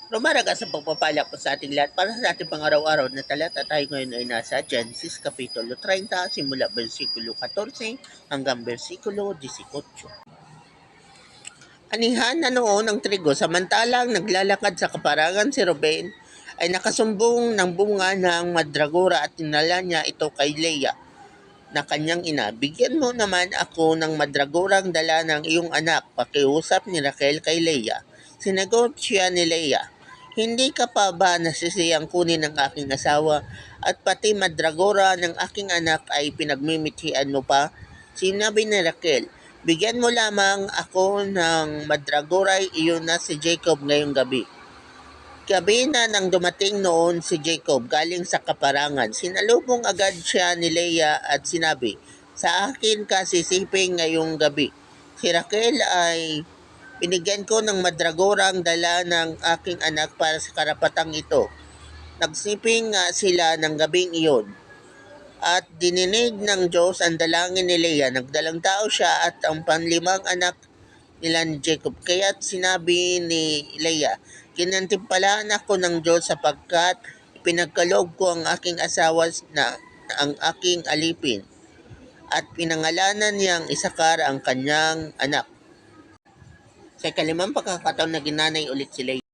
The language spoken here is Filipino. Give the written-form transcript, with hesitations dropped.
Rumaraga sa pagpapala po sa ating lahat para sa ating pang-araw-araw na talata. Tayo ngayon ay nasa Genesis Kapitulo 30, simula versikulo 14 hanggang versikulo 18. Anihan na noon ang trigo, samantalang naglalakad sa kaparangan si Ruben ay nakasumbong ng bunga ng madragora at tinala niya ito kay Leah na kanyang ina. Bigyan mo naman ako ng madragorang dala ng iyong anak, pakiusap ni Raquel kay Leah. Sinagot siya ni Leah, hindi ka pa ba nasisiyang kunin ng aking asawa at pati madragora ng aking anak ay pinagmimithian mo pa? Sinabi ni Raquel, bigyan mo lamang ako ng madragora, iyon na si Jacob ngayong gabi. Gabi na nang dumating noon si Jacob galing sa kaparangan, sinalubong agad siya ni Leah at sinabi, sa akin ka sisiping ngayong gabi. Si Raquel ay binigyan ko ng madragorang dala ng aking anak para sa karapatang ito. Nagsiping nga sila ng gabing iyon. At dininig ng Diyos ang dalangin ni Leah. Nagdalang tao siya at ang panlimang anak nila ni Jacob. Kaya't sinabi ni Leah, kinantimpalaan ako ng Diyos sapagkat pinagkaloob ko ang aking asawa na ang aking alipin at pinangalanan niyang Isakar ang kanyang anak. Sa ikalimang pagkakataon na ginanay ulit si Leah.